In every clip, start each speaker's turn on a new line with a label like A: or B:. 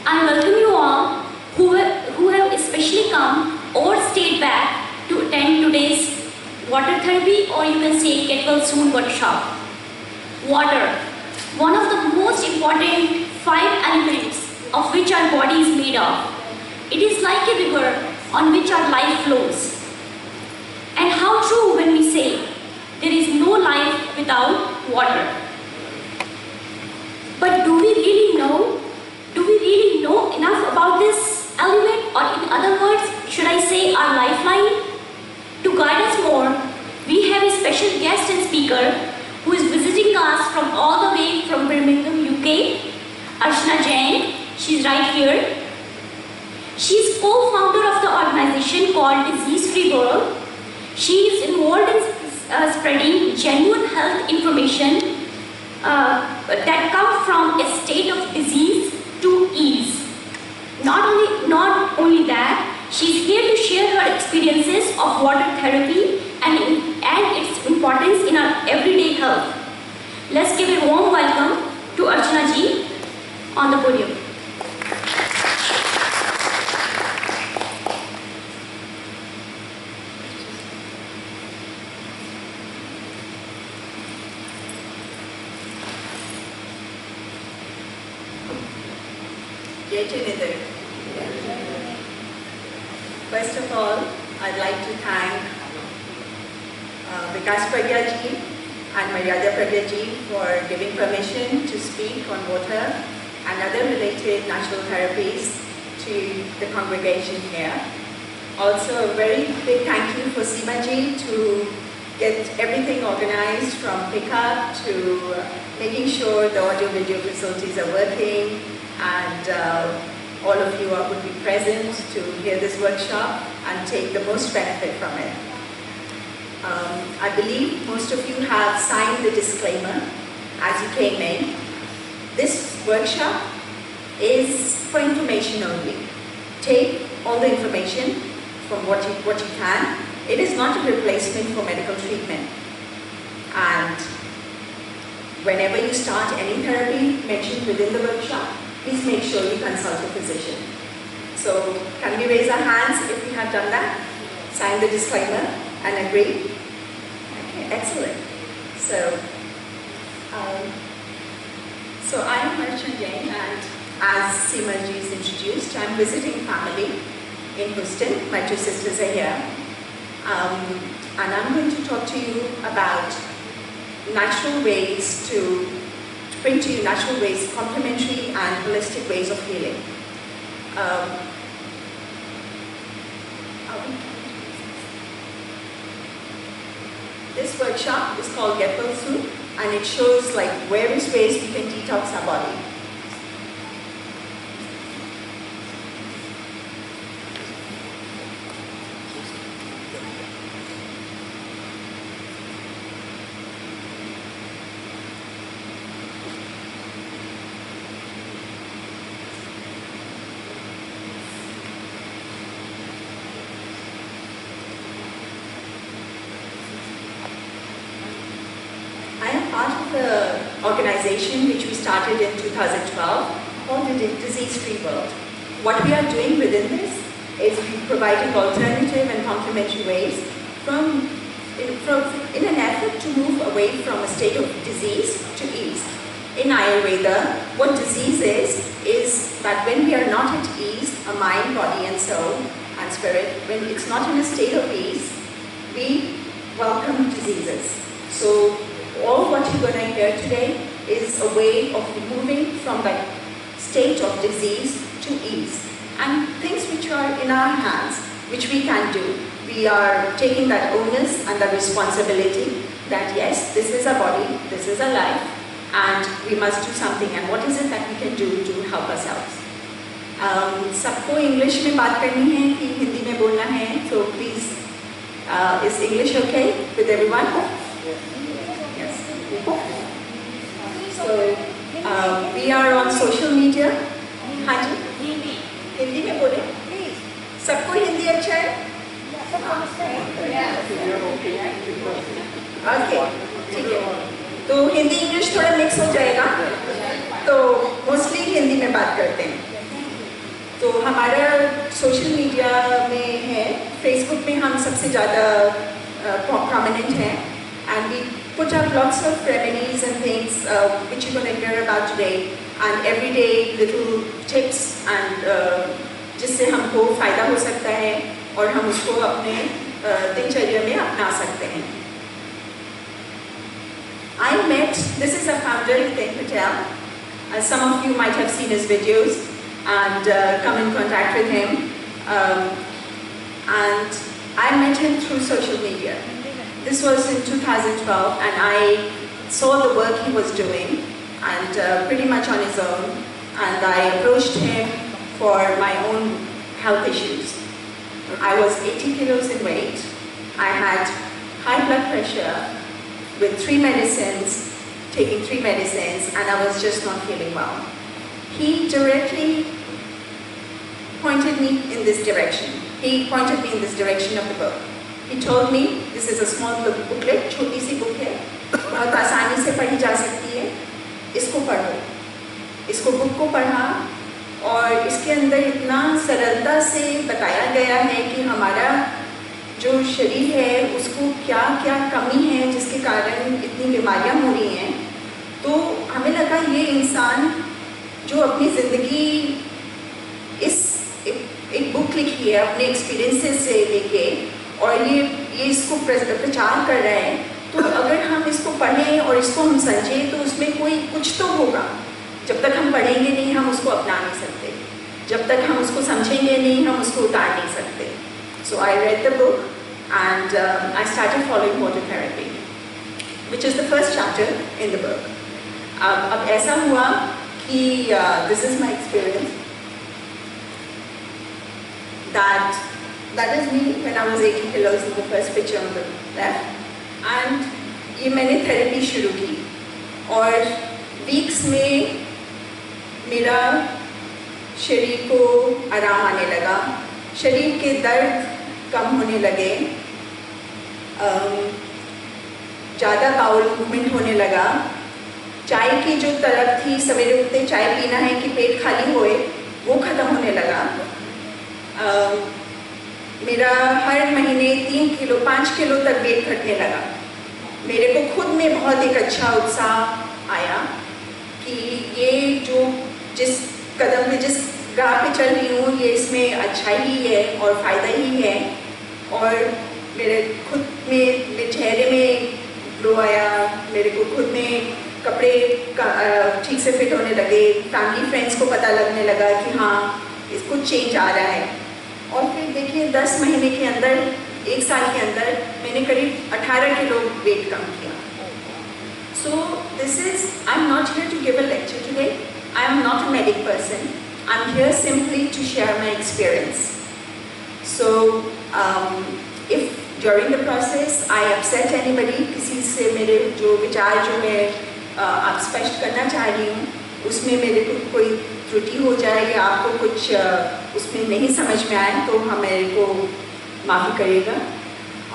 A: I welcome you all who have especially come or stayed back to attend today's water therapy, or you can say get well soon workshop. Water, one of the most important 5 elements of which our body is made of. It is like a river on which our life flows. And how true when we say there is no life without water. But do we really know? Do we really know enough about this element, or in other words, should I say our lifeline? To guide us more, we have a special guest and speaker who is visiting us from all the way from Birmingham, UK, Archana Jain. She's right here. She's co-founder of the organization called Disease Free World. She is involved in spreading genuine health information that come from a state of disease to ease. Not only that, she's here to share her experiences of water therapy and its importance in our everyday health. Let's give a warm welcome to Archana ji on the podium.
B: First of all, I'd like to thank Vikas Pragya ji and Maryada Pragya ji for giving permission to speak on water and other related natural therapies to the congregation here. Also, a very big thank you for Seema ji to get everything organized from pickup to making sure the audio-video facilities are working, and all of you would be present to hear this workshop and take the most benefit from it. I believe most of you have signed the disclaimer as you came in. This workshop is for information only. Take all the information from what you can. It is not a replacement for medical treatment. And whenever you start any therapy mentioned within the workshop, please make sure you consult a physician. So, can we raise our hands if we have done that? Sign the disclaimer and agree? Okay, excellent. So I am Archana Jain, and as Seema ji is introduced, I am visiting family in Houston. My 2 sisters are here. And I'm going to talk to you about natural ways to bring to you natural ways, complementary and holistic ways of healing. This workshop is called Get Well Soon, and it shows like various ways we can detox our body. Organization which we started in 2012 called the Disease Free World. What we are doing within this is providing alternative and complementary ways in an effort to move away from a state of disease to ease. In Ayurveda, what disease is that when we are not at ease, our mind, body and soul and spirit, when it's not in a state of ease, we welcome diseases. So all what you're going to hear today is a way of moving from that state of disease to ease. And things which are in our hands, which we can do. We are taking that onus and the responsibility that yes, this is our body, this is our life, and we must do something. And what is it that we can do to help ourselves? सबको English में बात करनी है कि हिंदी में बोलना है? So please, is English okay with everyone? So, we are on social media. हाँ जी, हिंदी में बोले? सबको हिंदी अच्छा है? ओके, ठीक है। तो हिंदी इंग्लिश थोड़ा मिक्स हो जाएगा, तो मोस्टली हिंदी में बात करते हैं। तो हमारा सोशल मीडिया में है, फेसबुक में हम सबसे ज़्यादा prominent हैं, and we put up lots of remedies and things which you're going to hear about today, and everyday little tips and जिससे हमको फ़ायदा हो सकता है और हम उसको अपने दिनचर्या में अपना सकते हैं. I met, this is a founder, Hiten Patel. Some of you might have seen his videos and come in contact with him. And I met him through social media. This was in 2012 and I saw the work he was doing and pretty much on his own, and I approached him for my own health issues. I was 80 kilos in weight. I had high blood pressure with 3 medicines, taking 3 medicines, and I was just not feeling well. He directly pointed me in this direction. He pointed me in this direction of the book. He told me, this is a small booklet, छोटी सी book है, बहुत आसानी से पढ़ी जा सकती है, इसको पढ़ो. इसको बुक को पढ़ा और इसके अंदर इतना सरलता से बताया गया है कि हमारा जो शरीर है उसको क्या क्या कमी है जिसके कारण इतनी बीमारियां हो रही हैं. तो हमें लगा ये इंसान जो अपनी ज़िंदगी एक बुक लिखी है अपने एक्सपीरियंसेस से लेके और ये इसको प्रचार कर रहे हैं, तो अगर हम इसको पढ़ें और इसको हम समझें तो उसमें कोई कुछ तो होगा. जब तक हम पढ़ेंगे नहीं हम उसको अपना नहीं सकते, जब तक हम उसको समझेंगे नहीं हम उसको उतार नहीं सकते. So I read the book and I started following water therapy, which is the first chapter in the book. अब ऐसा हुआ कि this is my experience. That is me when I was 80 kilos in the first picture on the left. And ये मैंने therapy शुरू की और weeks में मेरा शरीर को आराम आने लगा, शरीर के दर्द कम होने लगे, ज़्यादा बाउल मूवमेंट होने लगा, चाय की जो तलब थी सवेरे उठते चाय पीना है कि पेट खाली होए वो ख़त्म होने लगा. मेरा हर महीने 3 किलो 5 किलो तक वेट घटने लगा. मेरे को खुद में बहुत एक अच्छा उत्साह आया कि ये जो जिस कदम पे जिस राह पे चल रही हूँ ये इसमें अच्छा ही है और फ़ायदा ही है. और मेरे खुद में मेरे चेहरे में ग्लो आया, मेरे को खुद में कपड़े ठीक से फिट होने लगे, फैमिली फ्रेंड्स को पता लगने लगा कि हाँ इसको चेंज आ रहा है. और फिर देखिए 10 महीने के अंदर 1 साल के अंदर मैंने करीब 18 किलो वेट कम किया. So this is, I'm not here to give a lecture today. I'm not a medic person. I'm here simply to share my experience. So if during the process I upset anybody, किसी से मेरे जो विचार जो मैं आप स्पष्ट करना चाह रही हूँ उसमें मेरे को कोई त्रुटि हो जाए या आपको कुछ उसमें नहीं समझ में आए तो हम मेरे को माफ़ी करिएगा.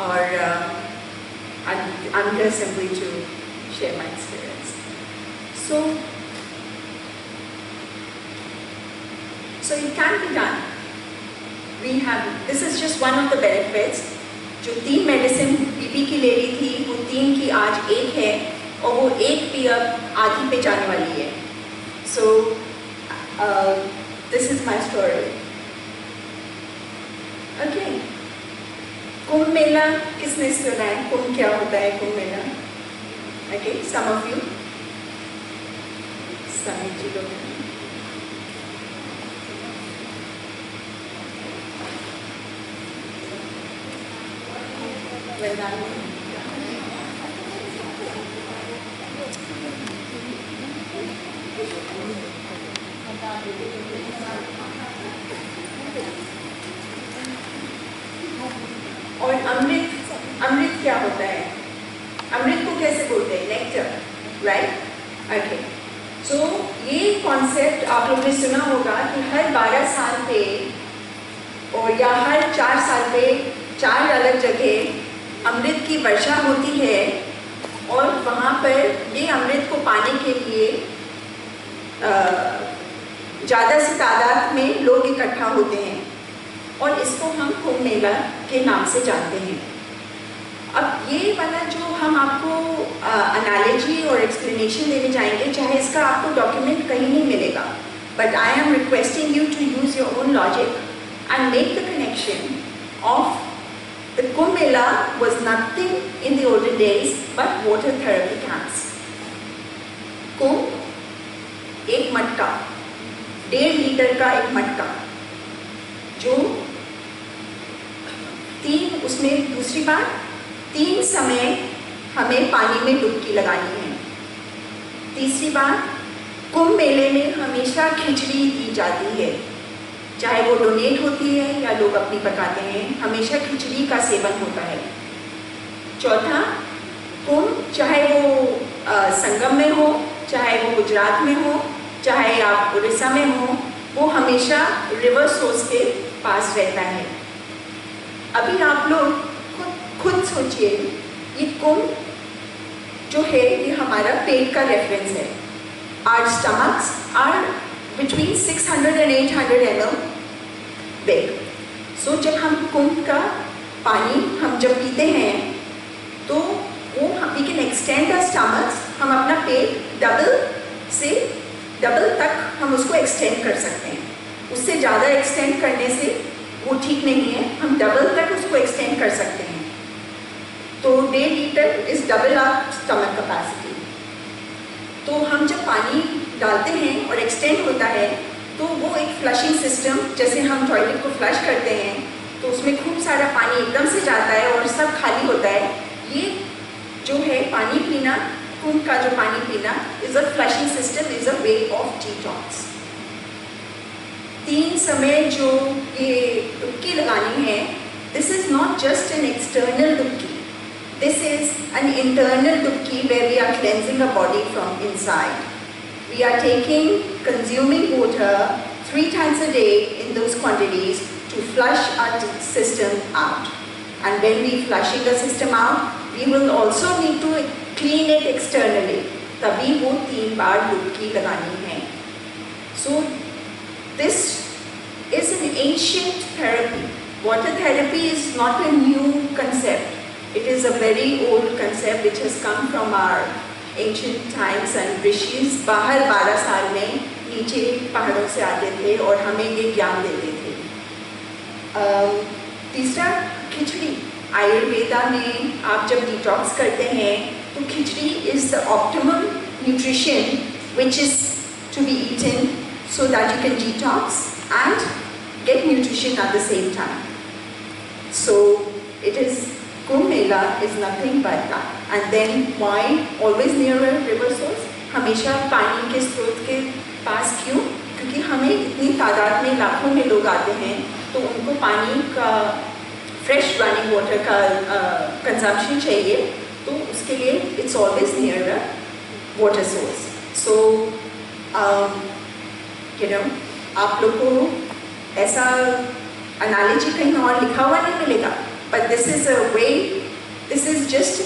B: और I'm here simply to share my experience. So it can be done. This is just one of the benefits. जो 3 मेडिसिन बीपी की ले रही थी वो 3 की आज 1 है और वो 1 भी अब आधी पे जाने वाली है. So this is my story. Okay. Kumbh Mela किसने सुना है? कुंभ क्या होता है? Kumbh Mela. Okay, some of you. Some of you don't. Well done. और अमृत क्या होता है? अमृत को कैसे बोलते हैं? Nectar, right? ओके. सो ये कॉन्सेप्ट आप लोगों ने सुना होगा कि हर 12 साल पे और या हर 4 साल पे 4 अलग जगह अमृत की वर्षा होती है और वहाँ पर ये अमृत को पाने के लिए ज़्यादा सी तादाद में लोग इकट्ठा होते हैं और इसको हम कुंभ मेला के नाम से जानते हैं। अब ये वाला जो हम आपको एनालॉजी और एक्सप्लेनेशन देने जाएंगे, चाहे इसका आपको डॉक्यूमेंट कहीं नहीं मिलेगा, but I am requesting you to use your own logic and make the connection of the Kumbh Mela was nothing in the olden days but water therapy camps. Kumbh एक मटका, 1.5 लीटर का एक मटका, जो उसमें दूसरी बात 3 समय हमें पानी में डुबकी लगानी है। तीसरी बात, कुंभ मेले में हमेशा खिचड़ी दी जाती है, चाहे वो डोनेट होती है या लोग अपनी पकाते हैं, हमेशा खिचड़ी का सेवन होता है। चौथा, कुंभ चाहे वो संगम में हो, चाहे वो गुजरात में हो, चाहे आप उड़ीसा में हो, वो हमेशा रिवर सोर्स के पास रहता है। अभी आप लोग खुद सोचिए, ये कुंभ जो है ये हमारा पेट का रेफरेंस है। Our stomachs are between 600 and 800 ml big. So जब हम कुंभ का पानी हम जब पीते हैं तो वो we can extend our stomachs, हम अपना पेट डबल तक हम उसको एक्सटेंड कर सकते हैं। उससे ज़्यादा एक्सटेंड करने से वो ठीक नहीं है, हम डबल तक उसको एक्सटेंड कर सकते हैं। तो 1.5 litre is double our stomach capacity. तो हम जब पानी डालते हैं और एक्सटेंड होता है तो वो एक फ्लशिंग सिस्टम, जैसे हम टॉयलेट को फ्लश करते हैं तो उसमें खूब सारा पानी एकदम से जाता है और सब खाली होता है। ये जो है पानी पीना, कुंभ का जो पानी पीना is a flushing system, is a way of detox. 3 समय जो ये डुबकी लगानी है, this is not just an external डुबकी, this is an internal dubki where we are cleansing our body from inside. We are consuming water 3 times a day in those quantities to flush our system out. And when we flushing the system out, we will also need to clean it externally. तभी वो 3 बार डुबकी लगानी है। So this is an ancient therapy. Water therapy is not a new concept. It is a very old concept which has come from our ancient times, and rishis बाहर 12 साल में नीचे पहाड़ों से आते थे और हमें ये ज्ञान देते थे। तीसरा, खिचड़ी। आयुर्वेदा में आप जब डिटॉक्स करते हैं तो खिचड़ी is the optimal nutrition which is to be eaten so that you can detox and get nutrition at the same time. So it is Kumbh Mela is nothing but that. And then why always near a river source? हमेशा पानी के स्रोत के पास क्यों? क्योंकि हमें इतनी तादाद में लाखों में लोग आते हैं तो उनको पानी का फ्रेश रनिंग वाटर का कंजम्पशन चाहिए, तो उसके लिए it's always near a water source. So आप लोग को ऐसा एनालॉजी कहीं और लिखा हुआ नहीं मिलेगा, but this is a way, this is just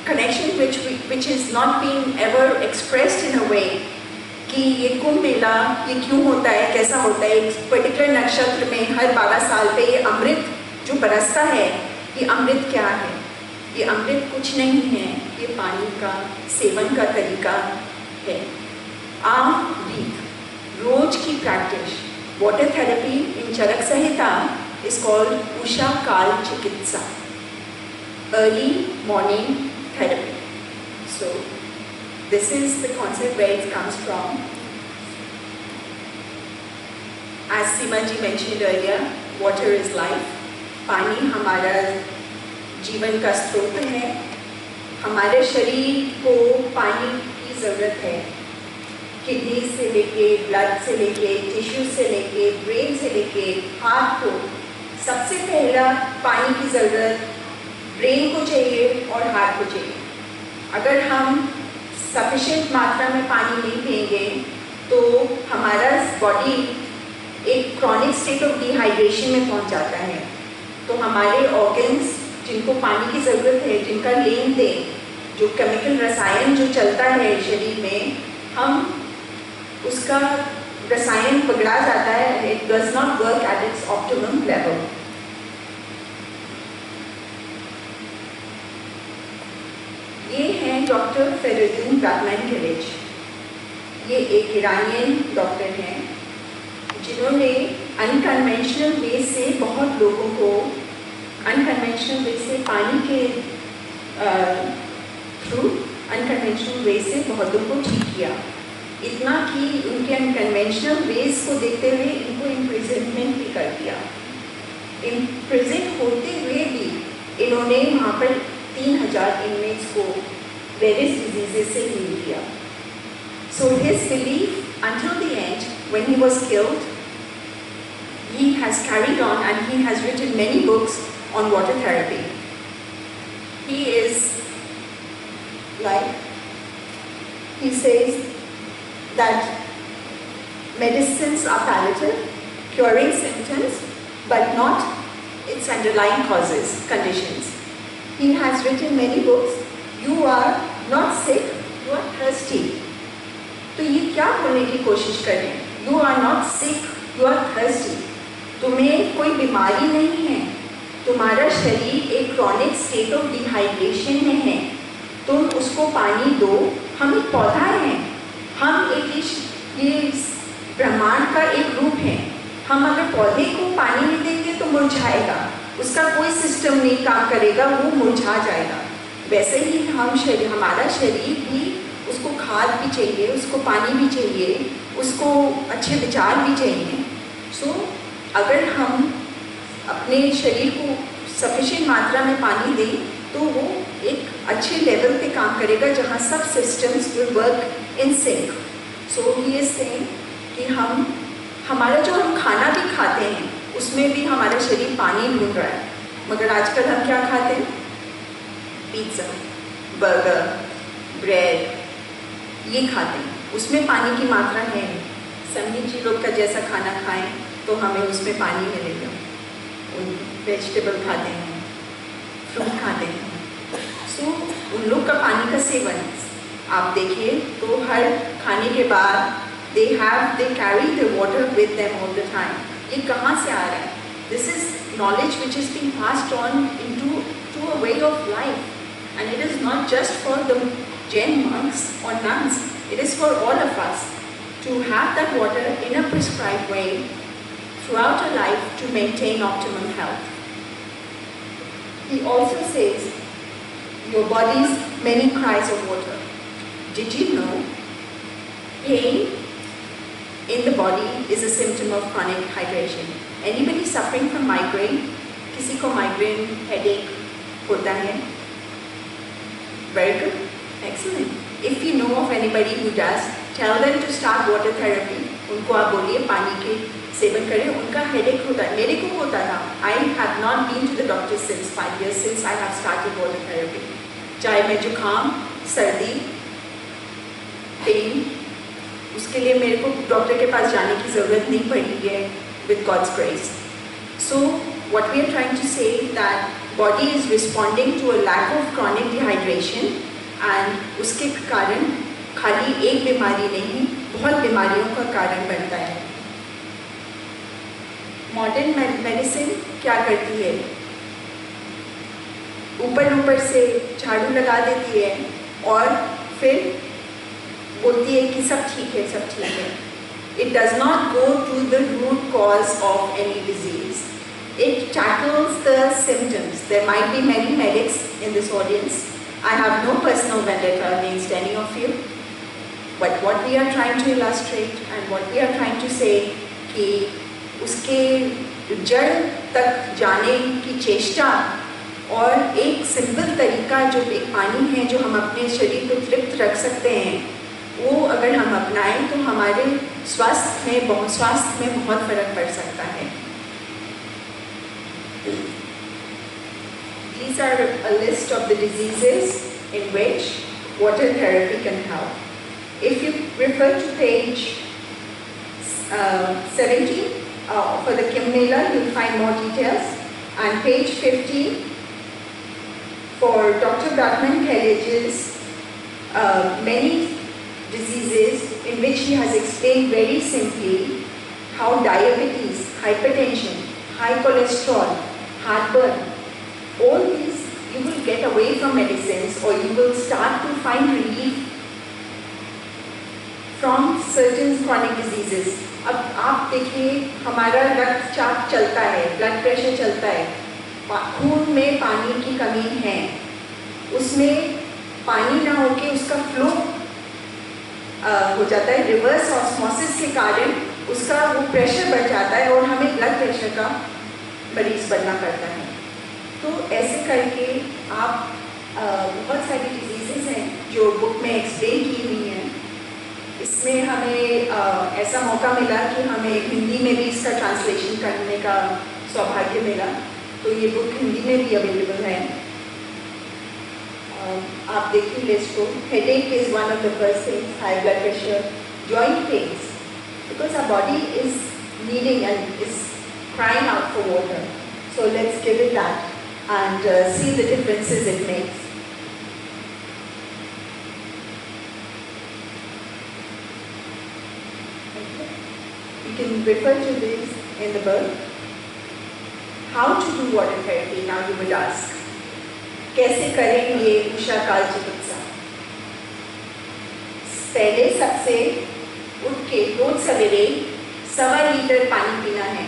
B: connection which is not being ever expressed in a way कि ये कुंभ मेला ये क्यों होता है, कैसा होता है। एक पर्टिकुलर नक्षत्र में हर 12 साल पे ये अमृत जो बरसता है, ये अमृत क्या है? ये अमृत कुछ नहीं है, ये पानी का सेवन का तरीका है। आम रीत, रोज की practice. Water therapy in Charak Samhita is called Usha Kal Chikitsa, early morning therapy. So this is the concept where it comes from. As Seema ji mentioned earlier, water is life. पानी हमारा जीवन का स्रोत है। हमारे शरीर को पानी की ज़रूरत है। किडनी से लेके, ब्लड से लेके, टिश्यू से लेके, ब्रेन से लेके हार्ट को, सबसे पहला पानी की ज़रूरत ब्रेन को चाहिए और हार्ट को चाहिए। अगर हम सफिशिएंट मात्रा में पानी नहीं पिएंगे तो हमारा बॉडी एक क्रॉनिक स्टेट ऑफ डिहाइड्रेशन में पहुंच जाता है। तो हमारे ऑर्गन्स जिनको पानी की ज़रूरत है, जिनका लेन देन, जो केमिकल रसायन जो चलता है शरीर में, हम उसका रसायन पकड़ा जाता है, it does not work at its optimum level. ये हैं डॉक्टर फेरुद्दीन ब्रैडमैन-किलिच। ये एक ईरानियन डॉक्टर हैं जिन्होंने अनकन्वेंशनल वे से बहुत लोगों को अनकन्वेंशनल वे से पानी के थ्रू अनकन्वेंशनल वे से बहुत लोगों को ठीक किया। इतना कि उनके अनकन्वेंशनल वेज को देखते हुए इनको इम्प्रिजनमेंट भी कर दिया। इम्प्रिजन होते हुए भी इन्होंने वहाँ पर 3000 इनमेट्स को वेरियस डिजीजेस से हील किया। So his belief until the end, when he was killed, he has carried on and he has written many books on water therapy. He is like, he says that medicines are palliative, curing symptoms, but not its underlying causes, conditions. He has written many books. You are not sick, you are thirsty. तो ये क्या बोलने की कोशिश कर रहे हैं? You are not sick, you are thirsty. तुम्हें कोई बीमारी नहीं है, तुम्हारा शरीर एक क्रॉनिक स्टेट ऑफ डिहाइड्रेशन में है, तुम उसको पानी दो। हम एक पौधा हैं, हम ये ब्रह्मांड का एक रूप है। हम अगर पौधे को पानी नहीं देंगे तो मुरझाएगा, उसका कोई सिस्टम नहीं काम करेगा, वो मुरझा जाएगा। वैसे ही हमारा शरीर भी, उसको खाद भी चाहिए, उसको पानी भी चाहिए, उसको अच्छे विचार भी चाहिए। अगर हम अपने शरीर को सफिशिएंट मात्रा में पानी दें तो वो एक अच्छे लेवल पे काम करेगा जहाँ सब systems will work in sync. So he is saying कि हमारा जो हम खाना भी खाते हैं उसमें भी हमारा शरीर पानी ढूंढ रहा है, मगर आजकल हम क्या खाते हैं? पिज़्ज़ा, बर्गर, ब्रेड, ये खाते हैं, उसमें पानी की मात्रा है। समझी लोग का जैसा खाना खाएं तो हमें उसमें पानी मिलेगा। वेजिटेबल खाते हैं, फ्रूट खाते हैं, उन लोग का पानी का सेवन आप देखिए तो हर खाने के बाद they carry the water with them all the time. ये कहाँ से आ रहा है? This is knowledge which is being passed on to a way of life, and it is not just for the Jain monks or nuns. It is for all of us to have that water in a prescribed way throughout our life to maintain optimum health. He also says, your body's many cries of water. Did you know pain in the body is a symptom of chronic hydration? Anybody suffering from migraine? किसी को migraine headache होता है? Very good, excellent. If you know of anybody who does, tell them to start water therapy. उनको आप बोलिए पानी के seven करें, उनका हेडेक होता है, मेरे को होता था। I have not been to the doctor since 5 years since I have started water therapy. चाहे मैं जुकाम, सर्दी, पेन, उसके लिए मेरे को डॉक्टर के पास जाने की ज़रूरत नहीं पड़ी है with God's grace. So what we are trying to say that body is responding to a lack of chronic dehydration and उसके कारण खाली एक बीमारी नहीं, बहुत बीमारियों का कारण बनता है। मॉडर्न मेडिसिन क्या करती है? ऊपर से झाड़ू लगा देती है और फिर बोलती है कि सब ठीक है, सब ठीक है। It does not go to the root cause of any disease. It tackles the symptoms. There might be many medics in this audience. I have no personal vendetta against any of you. But what we are trying to illustrate and what we are trying to say कि उसके जड़ तक जाने की चेष्टा और एक simple तरीका जो एक पानी है जो हम अपने शरीर को तृप्त रख सकते हैं, वो अगर हम अपनाएं तो हमारे स्वास्थ्य में बहुत फ़र्क पड़ सकता है। These are a list of the diseases in which water therapy can help. If you refer to page 70 for the Kim Mela, you'll find more details, and page 50 for Dr. Brahman Kelich's many diseases in which he has explained very simply how diabetes, hypertension, high cholesterol, heartburn, all these you will get away from medicines, or you will start to find relief from certain chronic diseases. अब आप देखिए, हमारा रक्तचाप चलता है, blood pressure चलता है, खून में पानी की कमी है, उसमें पानी ना होके उसका फ्लो हो जाता है, रिवर्स ऑस्मोसिस के कारण उसका वो प्रेशर बढ़ जाता है और हमें ब्लड प्रेशर का मरीज बनना पड़ता है। तो ऐसे करके आप बहुत सारी डिजीज़ेस हैं जो बुक में एक्सप्लेन की हुई हैं। इसमें हमें ऐसा मौका मिला कि हमें हिंदी में भी इसका ट्रांसलेशन करने का सौभाग्य मिला, तो ये बुक हिंदी में भी अवेलेबल है। आप देखिए लिस्ट को। Headache is one of the first things, high blood pressure, joint pains, because our body is needing and is crying out for water. So let's give it that and see the differences it makes. You can refer to this in the book. How to do water therapy, now you would ask. कैसे करें ये उषाकाल चिकित्सा? पहले सबसे उठ के रोज सवेरे 1.25 litre पानी पीना है।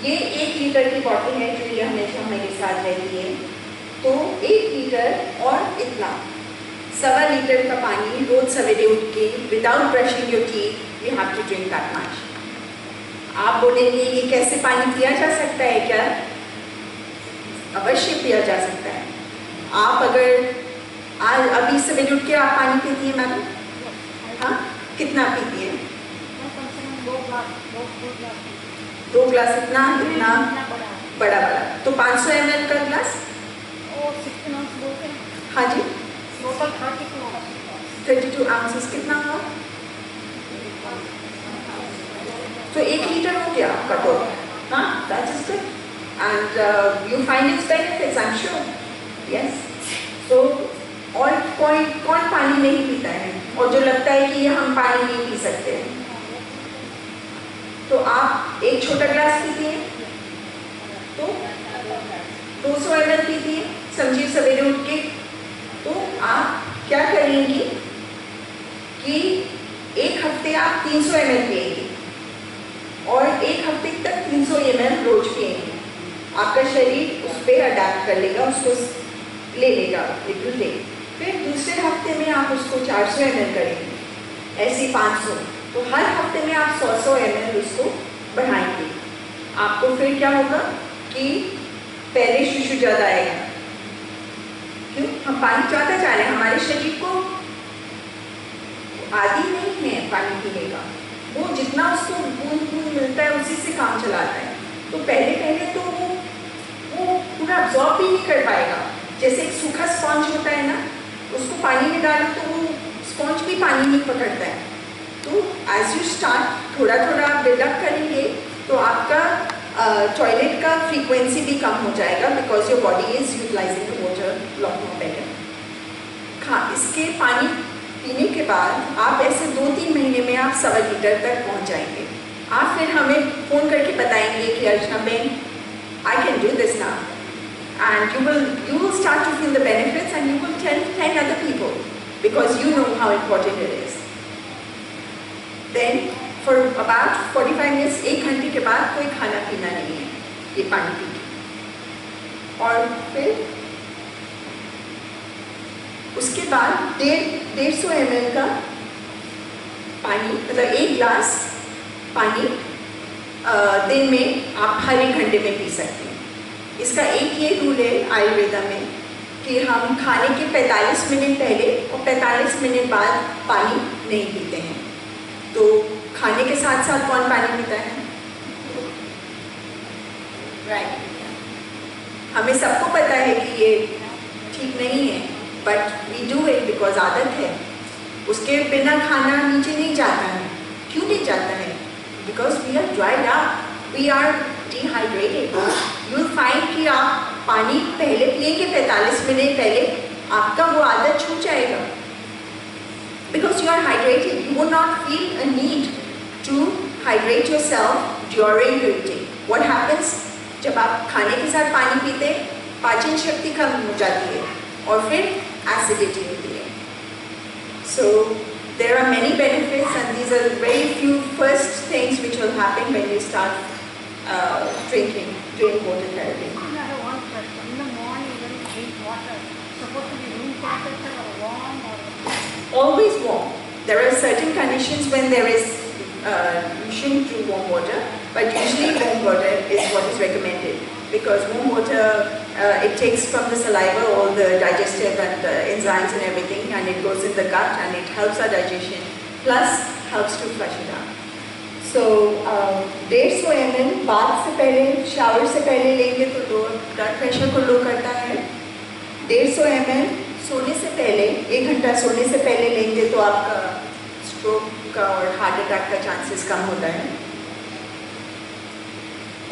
B: ये 1 लीटर की बॉटल है जो ये हमेशा मेरे साथ रहती है, तो 1 लीटर और इतना 1.25 लीटर का पानी रोज सवेरे उठ के without brushing your teeth you have to drink that much. आप बोलेंगे ये कैसे पानी पिया जा सकता है क्या? अवश्य पिया जा सकता है। आप अगर आज अभी सवेरे उठ के आप पानी पीती हैं मैडम? हाँ, कितना पीती है? 2 ग्लास। इतना इतना बड़ा बड़ा, तो 500 ml का ग्लास। हाँ जी, 32 ounces कितना हुआ? तो 1 लीटर हो गया आपका तो। हाँ, that is good and you find its benefits, I'm sure. Yes. So और कौन पानी नहीं पीता है और जो लगता है कि हम पानी नहीं पी सकते हैं? तो आप एक छोटा ग्लास पीती हैं तो 200 ml पीती हैं, समझिए सवेरे उठ के। तो आप क्या करेंगी कि 1 हफ्ते आप 300 ml पिएंगे और 1 हफ्ते तक 300 ml रोज पिएंगे। आपका शरीर उस पर अडेप्ट कर लेगा, उसको ले लेगा लिटिल डे। फिर दूसरे हफ्ते में आप उसको 400 ml करेंगे, ऐसे 500, तो हर हफ्ते में आप 100 ml उसको बढ़ाएंगे। आपको फिर क्या होगा कि पहले शिशु ज़्यादा आएगा। क्यों? हम पानी ज़्यादा जा रहे हैं, हमारे शरीर को आदि नहीं है पानी पीने का, वो जितना उसको बूंद बूंद मिलता है उसी से काम चलाता है। तो पहले तो वो पूरा अब्जॉर्ब भी नहीं कर पाएगा। जैसे एक सूखा स्पॉन्ज होता है ना, उसको पानी में डालो तो वो स्पॉन्ज भी पानी नहीं पकड़ता है। तो एज यू स्टार्ट थोड़ा थोड़ा आप बिल्डअप करेंगे तो आपका टॉयलेट का फ्रीक्वेंसी भी कम हो जाएगा, because your body is utilising the water lot more better. इसके पानी पीने के बाद आप ऐसे 2-3 महीने में आप 1.25 लीटर तक पहुंच जाएंगे। आप फिर हमें फ़ोन करके बताएंगे कि Archana ben, I can do this now, and you will start to feel the benefits and you will tell 10 other people because you know how important it is. Then for about 45 minutes, 1 घंटे के बाद कोई खाना पीना नहीं है, ये पानी पी के। और फिर उसके बाद 150 ml का पानी, मतलब 1 ग्लास पानी दिन में आप हर 1 घंटे में पी सकते हैं। इसका एक ये रूल है आयुर्वेदा में कि हम खाने के 45 मिनट पहले और 45 मिनट बाद पानी नहीं पीते हैं। तो खाने के साथ साथ कौन पानी पीता है? राइट। हमें सबको पता है कि ये ठीक नहीं है, but we do it because आदत है। उसके बिना खाना नीचे नहीं जाता है। क्यों नहीं जाता है? Because we are dried up, we are dehydrated. You will find कि आप पानी पहले पिएंगे 45 मिनट पहले, आपका वो आदत छूट जाएगा। because you are hydrated, you would not feel a need to hydrate yourself during drinking. What happens? जब आप खाने के साथ पानी पीते, पाचन शक्ति कम हो जाती है और फिर एसिडिटी होती है. So there are many benefits, and these are very few first things which will happen when you start drinking during water therapy.
C: I have one question. In the morning when you drink water, supposed to be room temperature or warm or?
B: Always warm. There are certain conditions when there is you shouldn't drink warm water, but usually warm water is what is recommended, because warm water it takes from the saliva all the digestive and enzymes and everything, and it goes in the gut and it helps our digestion, plus helps to flush it out. So 150 ml bath से पहले, shower से पहले लेंगे तो blood pressure को लो करता है. 150 ml सोने से पहले, 1 घंटा सोने से पहले लेंगे तो आपका स्ट्रोक का और हार्ट अटैक का चांसेस कम होता है.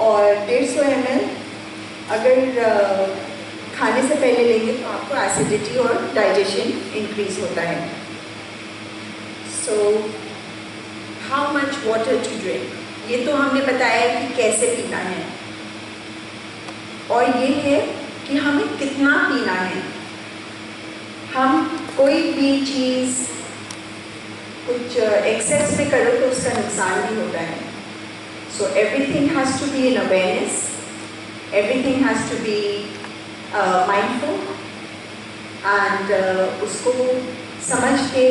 B: और 150 ml अगर खाने से पहले लेंगे तो आपको एसिडिटी और डाइजेशन इंक्रीज होता है. So how much water to drink, ये तो हमने बताया कि कैसे पीना है, और ये है कि हमें कितना पीना है. हम कोई भी चीज़ कुछ एक्सेस में करो तो उसका नुकसान भी होता है. So everything has to be in awareness, everything has to be mindful, and उसको समझ के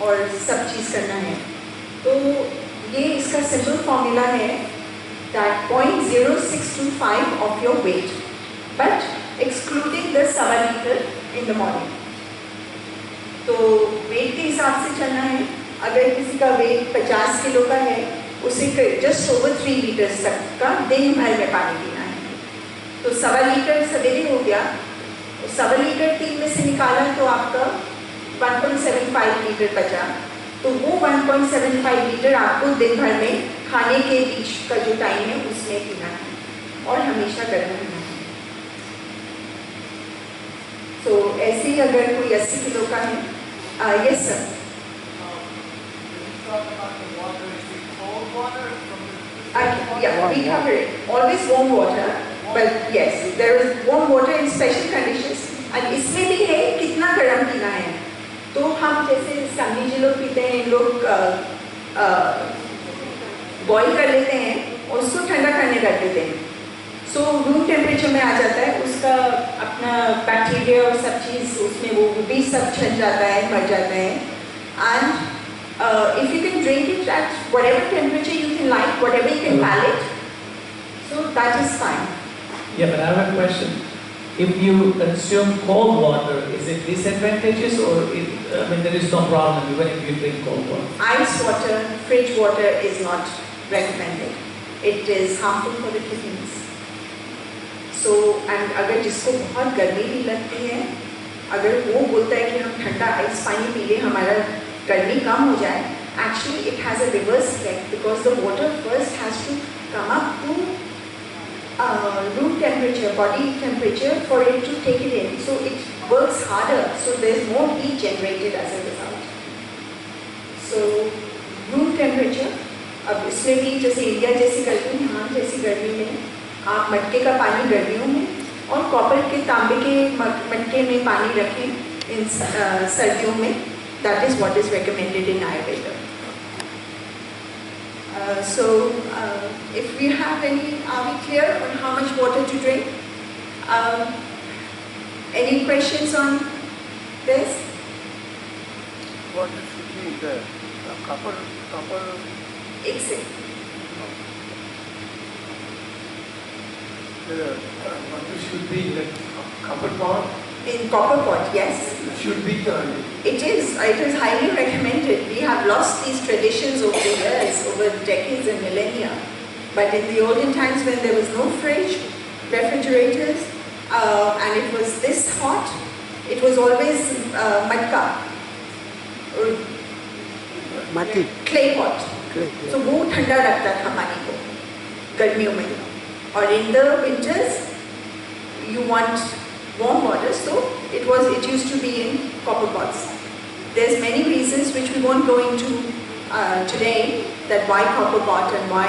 B: और सब चीज़ करना है. तो ये इसका सिंपल फॉर्मूला है that 0.0625 of your weight, but excluding the 7 liter in the morning. तो वेट के हिसाब से चलना है. अगर किसी का वेट 50 किलो का है, उसे जस्ट ओवर 3 लीटर्स तक का दिन भर में पानी पीना है. तो 1.25 लीटर सवेरे हो गया, 1.25 लीटर 3 में से निकाला तो आपका 1.75 लीटर बचा. तो वो 1.75 लीटर आपको दिन भर में खाने के बीच का जो टाइम है उसमें पीना है, और हमेशा गर्म रहना है. तो ऐसे ही अगर कोई 80 किलो का है, yes sir. Yeah, we cover it. Always warm water, but yes, there is warm water in special conditions. and इसमें भी है कितना गर्म पीना है. तो हम जैसे सामने जो लोग पीते हैं, इन लोग बॉईल कर लेते हैं और उसको ठंडा करने रख देते हैं. सो रूम टेम्परेचर में आ जाता है, उसका अपना बैक्टीरिया और सब चीज़ उसमें वो भी सब छन जाता है, मर जाता है. And if you can drink it at whatever temperature you can like, whatever you can palate, so that is fine.
D: Yeah, but I have a question. If you consume cold water, is it disadvantageous, or there is no problem even if you drink cold water?
B: Ice water, fridge water is not recommended. It is harmful for the kidneys. So, and अगर जिसको बहुत गर्मी भी लगती है, अगर वो बोलता है कि हम ठंडा आइस पानी पी लें, हमारा गर्मी कम हो जाए, actually it has a reverse effect, because the water first has to come up to room temperature, body temperature, for it to take it in. So it works harder, so there is more heat generated as a result. So room temperature, अब इसमें भी जैसे India जैसी गर्मी, यहाँ जैसी गर्मी में आप मटके का पानी गर्मियों में और कॉपर के तांबे के मटके में पानी रखें इन सर्दियों में. That is what is recommended in Ayurveda. If we have any, are we clear on how much water to drink? Any questions on this?
E: What should be the copper?
B: एक second.
E: What should be the copper pot?
B: In copper pot, yes.
E: It should be done.
B: It is highly recommended. We have lost these traditions over the years, over decades and millennia. But in the olden times when there was no fridge, refrigerators, and it was this hot, it was always matka,
E: Mati.
B: clay pot.
E: Clay.
B: So वो ठंडा रखता था पानी को गर्मियों में. और in the winters, you want warm water, so it used to be in copper pots. There's many reasons which we won't go into today, that why copper pot and why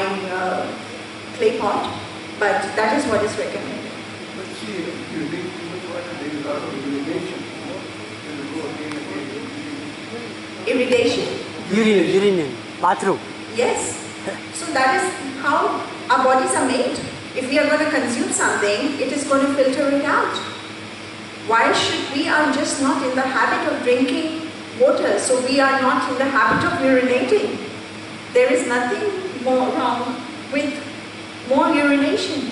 B: clay pot, but that is what is recommended.
E: But see, if you drink too much water, there is a lot of urination. You will go again and again.
B: Irrigation?
F: Urine, bathroom.
B: Yes. So that is how our bodies are made. If we are going to consume something, it is going to filter it out. Why should we are just not in the habit of drinking water, so we are not in the habit of urinating? There is nothing more wrong with more urination.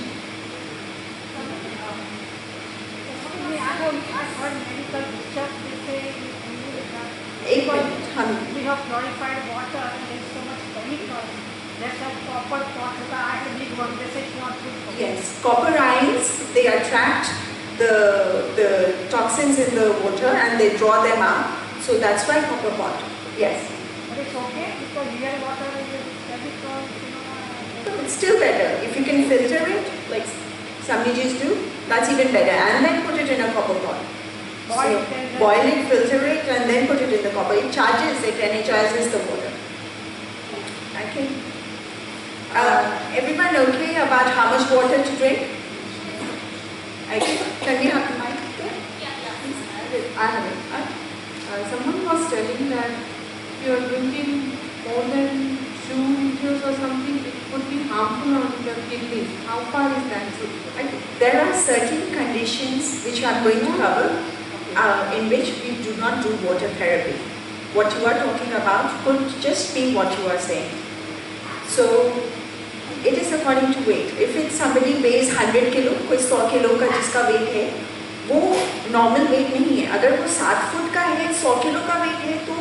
C: I've heard medical research, they say
B: एक minute,
C: we have purified water and there's so much chemical. There's a copper pot, I had a big one, they say it's not good for
B: Yes, copper ions, they attract the toxins in the water and they draw them out. So that's why copper pot. Yes.
C: But it's okay because real water is chemical,
B: It's still better. If you can filter it, like some Nijis do, that's even better. And then put it in a copper pot. Boil it, filter it, and then put it in the copper. It charges, it energizes the water. Okay. Everyone okay about how much water to drink? Okay. Can we have the mic? I have it.
G: Someone was telling that if you are drinking more than 2 liters or something, it could be harmful on your kidneys. How far is that true?
B: There are certain conditions which I am going to cover in which we do not do water therapy. What you are talking about could just be what you are saying. So it is according to weight. If it's somebody weighs 100 kilo, कोई 100 kilo का जिसका weight है, वो normal weight नहीं है. अगर वो 7 foot का है, 100 किलो का weight है, तो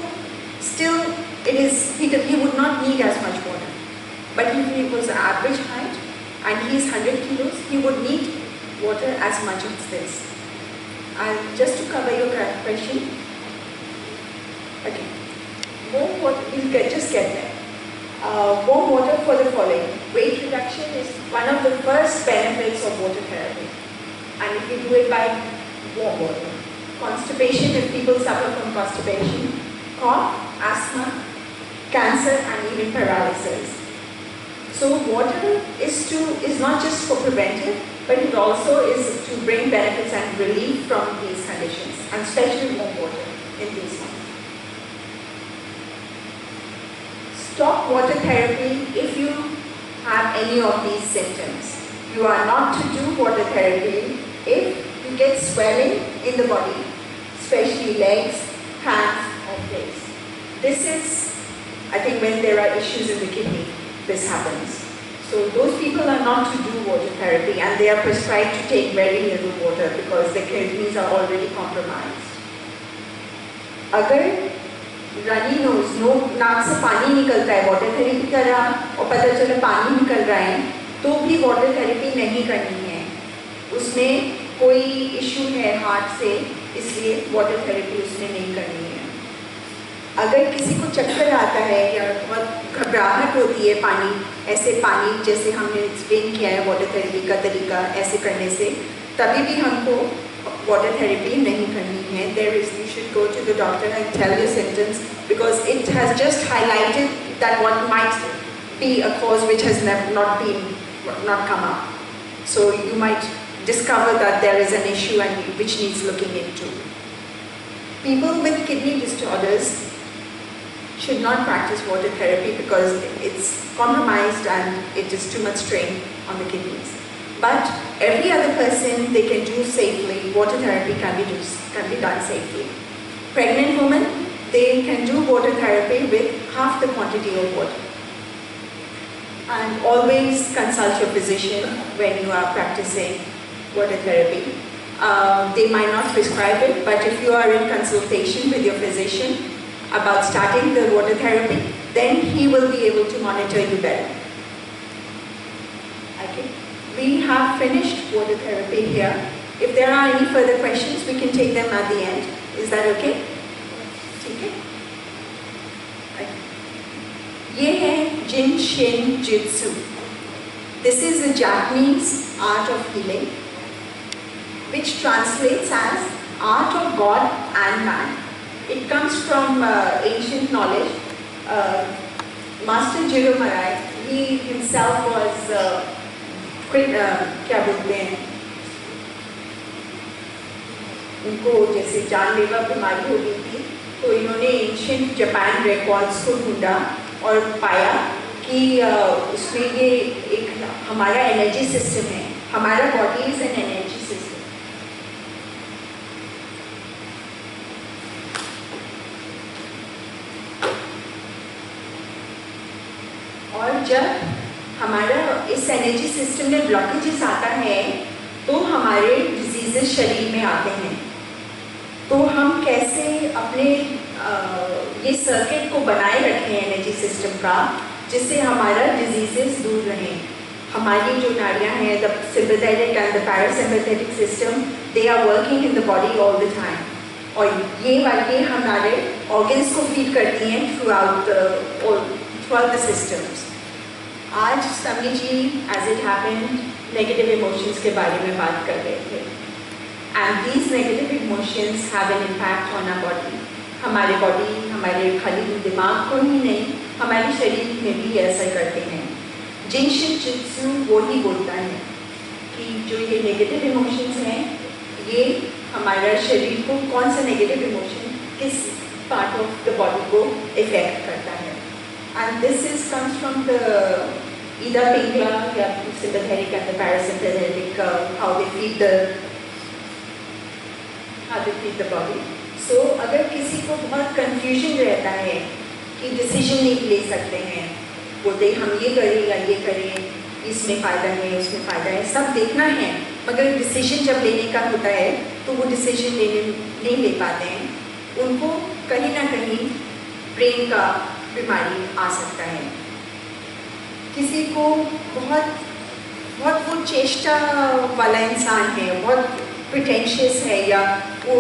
B: still it is, he would not need as much water. But if he was average height and he is 100 kilos, he would need water as much as this. And just to cover your question, okay, warm water, we'll just get there. Warm water for the following. Weight reduction is one of the first benefits of water therapy. And if you do it by warm water. Constipation, if people suffer from constipation, cough, asthma, cancer, and even paralysis. So water is not just for preventive, but it also is to bring benefits and relief from these conditions, and especially warm water in these ones. Stop water therapy if you have any of these symptoms. You are not to do water therapy if you get swelling in the body, especially legs, hands, or face. This is, I think, when there are issues in the kidney, this happens. So those people are not to do water therapy, and they are prescribed to take very little water because their kidneys are already compromised. अगर runny nose नाक से पानी निकलता है, water therapy कर रहा और पता चले पानी निकल रहा है, तो भी वाटर थेरेपी नहीं करनी है. उसमें कोई इशू है हार्ट से, इसलिए वाटर थेरेपी उसमें नहीं करनी है. अगर किसी को चक्कर आता है या बहुत घबराहट होती है ऐसे पानी जैसे हमने एक्सप्लेन किया है वाटर थेरेपी का तरीका ऐसे करने से, तभी भी हमको water therapy नहीं करनी है. You should go to the doctor and tell your symptoms, because it has just highlighted that what might be a cause which has not come up. So you might discover that there is an issue and which needs looking into. People with kidney disorders should not practice water therapy because it's compromised and it is too much strain on the kidneys. But every other person they can do safely. Water therapy can be done safely. Pregnant women, they can do water therapy with half the quantity of water. And always consult your physician when you are practicing water therapy. They might not prescribe it, but if you are in consultation with your physician about starting the water therapy, then he will be able to monitor you better. Okay. We have finished water therapy here. If there are any further questions, we can take them at the end. Is that okay? Okay. ये है Jin Shin Jitsu. This is a Japanese art of healing, which translates as art of God and man. It comes from ancient knowledge. Master Jiro Maharaj, he himself was क्या बोलते हैं, उनको जैसे जानलेवा बीमारी हो गई थी, तो इन्होंने एंशियंट जापान रिकॉर्ड्स को ढूंढा और पाया कि उसमें ये एक हमारा एनर्जी सिस्टम है, हमारा body is an energy system. और जब हमारा इस एनर्जी सिस्टम में ब्लॉकेजेस आता है तो हमारे डिजीजेस शरीर में आते हैं। तो हम कैसे अपने ये सर्किट को बनाए रखें एनर्जी सिस्टम का, जिससे हमारा डिजीजेस दूर रहें। हमारी जो नाड़ियाँ हैं, the sympathetic and the parasympathetic system, they are working in the body all the time, और ये वाली हमारे ऑर्गन्स को फीड करती हैं थ्रू आउट द सिस्टम्स। आज Sami ji as it happened negative emotions के बारे में बात कर रहे थे, and these negative emotions have an impact on our body. हमारे बॉडी, हमारे खाली दिमाग को ही नहीं, हमारे शरीर में भी असर करते हैं। जिनशिन जित्सु वो ही बोलता है कि जो ये नेगेटिव इमोशंस हैं, ये हमारा शरीर को, कौन सा नेगेटिव इमोशन किस पार्ट ऑफ द बॉडी को इफेक्ट करता है। And this comes from the Ida Pingla, sympathetic and the parasympathetic, how they feed the body. So अगर किसी को बहुत confusion रहता है कि decision नहीं ले सकते हैं, बोलते हम ये करें या ये करें, इसमें फ़ायदा है, उसमें फ़ायदा है, सब देखना है, मगर decision जब लेने का होता है तो वो decision नहीं ले पाते हैं। उनको कहीं ना कहीं ब्रेन का बीमारी आ सकता है। किसी को बहुत वो चेष्टा वाला इंसान है, बहुत प्रिटेंशियस है, या वो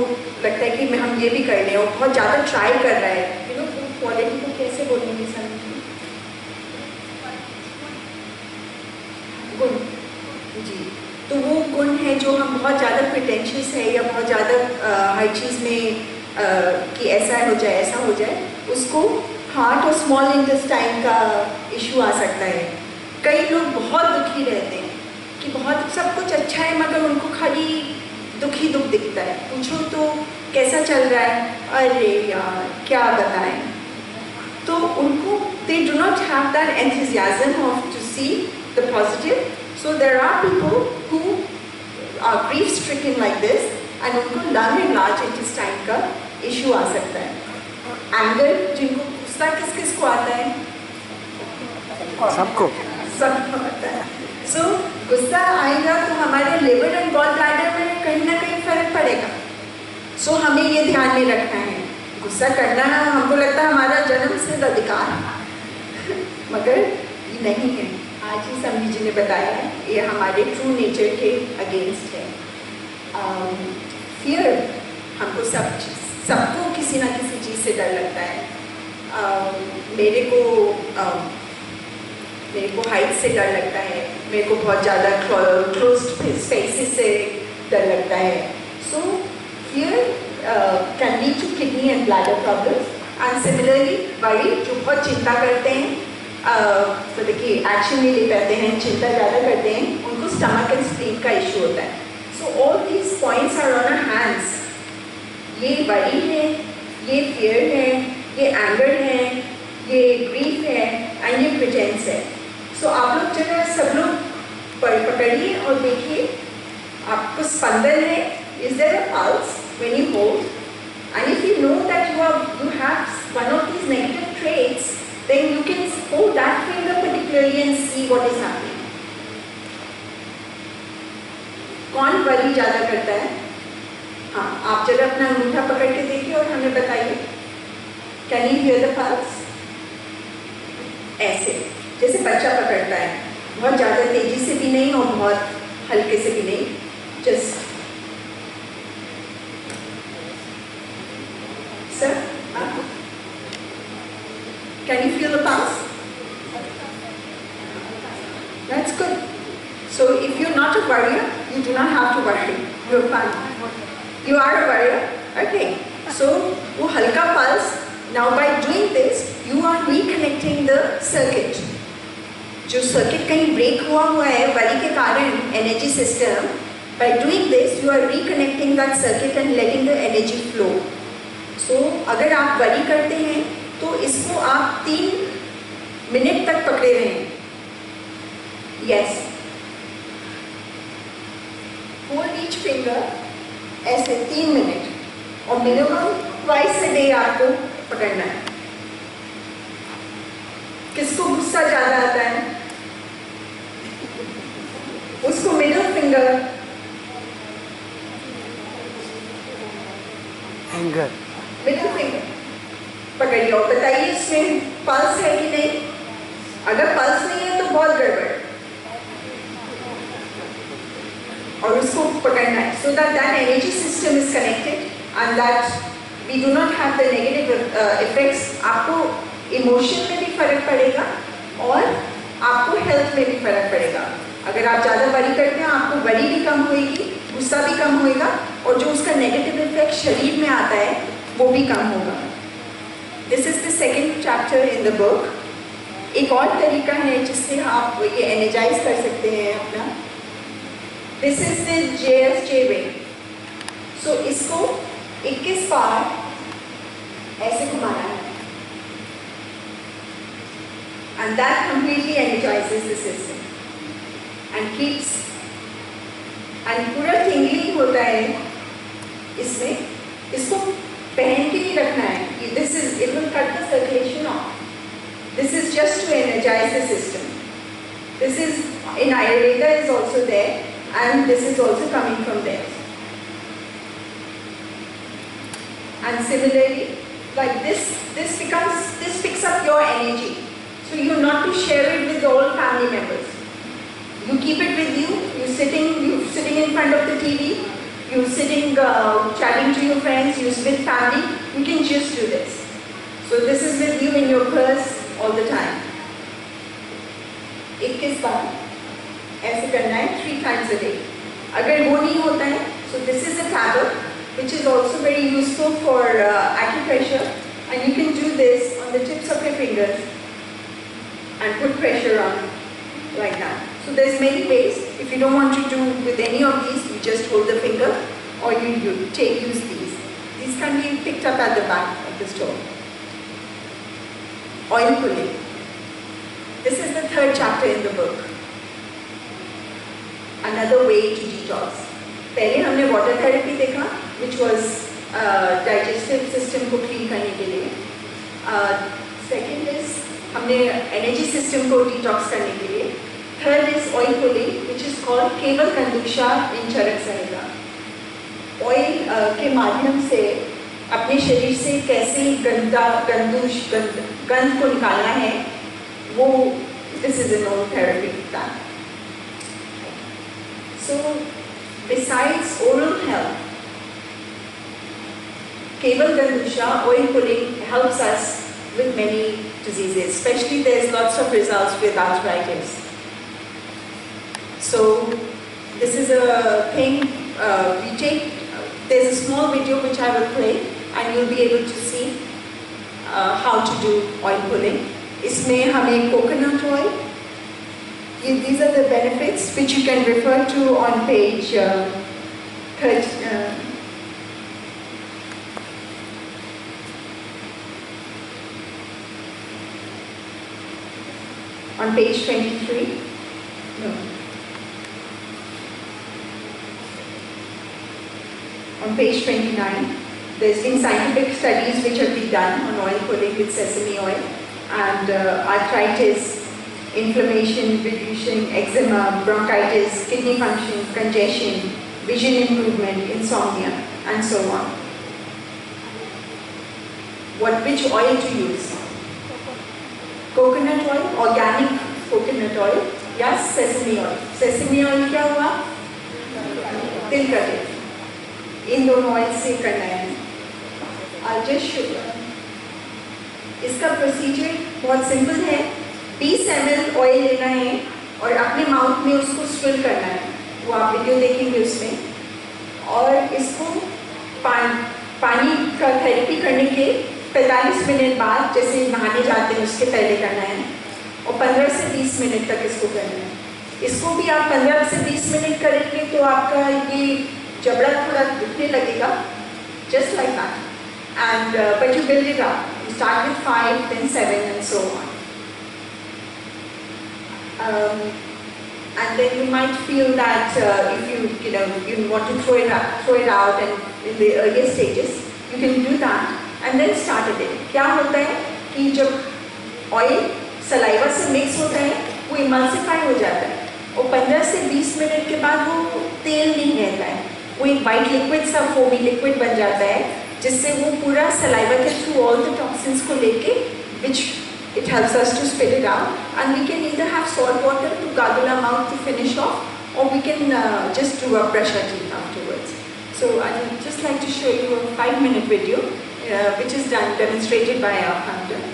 B: लगता है कि हम ये भी कर लें, और बहुत ज़्यादा ट्राई कर रहा है, यू नो, वो क्वालिटी को कैसे बोलेंगे सर? गुण जी। तो वो गुण है जो हम बहुत ज़्यादा प्रिटेंशियस है, या बहुत ज़्यादा हर चीज़ में कि ऐसा हो जाए, ऐसा हो जाए, उसको हार्ट और स्मॉल इंटेस्टाइन का इशू आ सकता है। कई लोग बहुत दुखी रहते हैं कि बहुत सब कुछ अच्छा है, मगर उनको खाली दुख ही दुख दिखता है। पूछो तो कैसा चल रहा है, अरे यार क्या बताएं। तो उनको they do not have that enthusiasm of to see the positive. So there are people who are grief stricken like this, and उनको लंग एंड लार्ज इंटेस्टाइन का इशू आ सकता है। एंगर, जिनको गुस्सा किस को आता है?
F: सबको
B: आता है। सो गुस्सा आएगा तो हमारे लिवर एंड गॉल ब्लैडर में कहीं ना कहीं फर्क पड़ेगा। सो हमें ये ध्यान में रखना है, गुस्सा करना हमको लगता है हमारा जन्म से अधिकार है, मगर ये नहीं है। आज ही समी जी ने बताया है, ये हमारे ट्रू नेचर के अगेंस्ट है। फियर, हमको सबको किसी ना किसी चीज़ से डर लगता है। मेरे को हाइट से डर लगता है, मेरे को बहुत ज़्यादा क्लोज्ड स्पेसेस से डर लगता है। So fear can lead to kidney and bladder problems, and similarly worry, जो बहुत चिंता करते हैं, तो देखिए एक्शन नहीं ले पाते हैं, चिंता ज़्यादा करते हैं, उनको स्टमक एंड स्प्लीन का इशू होता है। So all these points are on our hands. ये वरी है, ये फियर है, ये एंगर है, ये ग्रीफ है, एंड ये प्रिटेंस है। सो आप लोग जरा सब लोग पकड़िए और देखिए, आपको स्पंदन है, is there a pulse when you hold, and if you know that you have one of these negative traits, then you can hold that finger particularly and see what is happening. कौन worry ज़्यादा करता है? हाँ, आप जरा अपना अंगूठा पकड़ के देखिए और हमें बताइए। Can you here the pulse? ऐसे जैसे बच्चा पकड़ता है, बहुत ज़्यादा तेजी से भी नहीं और बहुत हल्के से भी नहीं, just. Sir, can you feel the pulse? That's good. So if you're not a warrior, you do not have to worry. You're fine. You are a warrior? Okay. So वो हल्का pulse. Now by doing this, you are reconnecting the circuit. जो circuit कहीं break हुआ है worry के कारण energy system. By doing this, you are reconnecting that circuit and letting the energy flow. So अगर आप worry करते हैं तो इसको आप 3 मिनट तक पकड़े रहें. Yes. Hold each finger ऐसे 3 मिनट और minimum twice a day आपको पकड़ना है. किसको गुस्सा ज्यादा आता है? उसको middle finger,
F: anger,
B: middle finger पकड़िए और बताइए इसमें पल्स है कि नहीं. अगर पल्स नहीं है तो बहुत गड़बड़. और उसको पकड़ना है so that energy system is connected and that we do not have the negative effects. आपको इमोशन में भी फर्क पड़ेगा और आपको हेल्थ में भी फर्क पड़ेगा. अगर आप ज़्यादा वरी करते हैं आपको वरी भी कम होएगी, गुस्सा भी कम होएगा और जो उसका नेगेटिव इफेक्ट शरीर में आता है वो भी कम होगा. This is the second chapter in the book. एक और तरीका है जिससे आप ये एनर्जाइज कर सकते हैं अपना. दिस इज द JSJ वे. सो इसको 21 बार ऐसे घुमाना है and that completely energizes the system and keeps and पूरा tingling होता है इसमें. इसको पहन के नहीं रखना है. This is it will cut the circulation off. This is just to energize the system. This is in Ayurveda is also there and this is also coming from there. And similarly, like this picks up your energy. So you're not to share it with all family members. You keep it with you. You're sitting in front of the TV. You're sitting chatting to your friends. You're with family. You can just do this. So this is with you in your purse all the time. 21 बार ऐसे करना है 3 times a day. अगर वो नहीं होता है, so this is a tablet which is also very useful for acupressure, and you can do this on the tips of your fingers and put pressure on like that. So there's many ways. If you don't want to do with any of these, you just hold the finger or you use these. These can be picked up at the back of the store. Oil pulling. This is the 3rd chapter in the book. Another way to detox. पहले हमने water therapy देखा, which was digestive system को clean करने के लिए. Second is हमने energy system को detox करने के लिए. Third is oil pulling, which is called केवल कंदुषा in चरक संहिता. Oil के माध्यम से अपने शरीर से कैसे गंद को निकालना है, वो this is a known therapy plan. So besides oral health, केवल कंदुषा oil pulling helps us with many diseases, especially there's lots of results with arthritis. So this is a thing there's a small video which I will play and you'll be able to see how to do oil pulling. इसमें हमें coconut oil, these are the benefits which you can refer to on page 30. On page 23, no. On page 29, there's been scientific studies which have been done on oil pulling with sesame oil and arthritis, inflammation, reducing eczema, bronchitis, kidney function, congestion, vision improvement, insomnia, and so on. Which oil to use? Coconut oil, organic coconut oil, या sesame oil. Sesame oil क्या हुआ? तिल का तेल. इन दोनों oil से करना है. I'll just show you. इसका प्रोसीजर बहुत सिंपल है. 20 ml ऑयल लेना है और अपने माउथ में उसको स्विल करना है. वो आप वीडियो देखेंगे उसमें. और इसको पानी का थेरेपी करने के 45 मिनट बाद, जैसे नहाने जाते हैं उसके पहले करना है, और 15 से 20 मिनट तक इसको करना है। इसको भी आप 15 से 20 मिनट करेंगे तो आपका ये जबड़ा थोड़ा दुखने लगेगा, just like that. And but you build it up. You start with 5, then 7, and so on. And then you might feel that if you want to throw it out, and in the earlier stages, you can do that, and then start again. क्या होता है कि जब oil saliva से mix होता है, वो emulsify हो जाता है, और 15 से 20 मिनट के बाद वो तेल नहीं रहता है, वो एक white liquid सा foamy liquid बन जाता है, जिससे वो पूरा saliva के through all the toxins को लेके, which it helps us to spit it out, and we can either have salt water to gargle our mouth to finish off, or we can just do a brush our teeth afterwards. So I'd just like to show you a 5-minute video, which is demonstrated by our founder.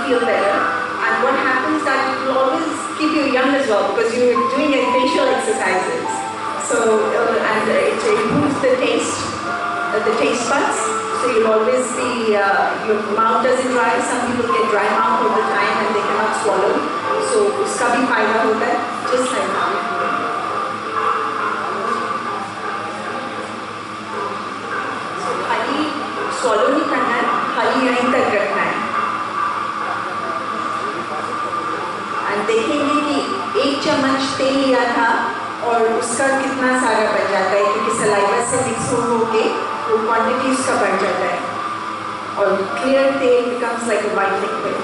B: feel better. And what happens that it will always keep you young as well because you're doing facial exercises. So, and it improves the taste buds. So you'll always be, your mouth doesn't dry. Some people get dry mouth all the time and they cannot swallow. So uska bhi fayda hota hai, just like that. So खाली swallow नहीं करना है, खाली यहीं तक रखना है. And देखेंगे कि 1 चम्मच तेल लिया था और उसका कितना सारा बन जाता है क्योंकि सलाइवा से मिक्स होके वो क्वांटिटी उसका बढ़ जाता है और क्लियर तेल becomes like a white liquid.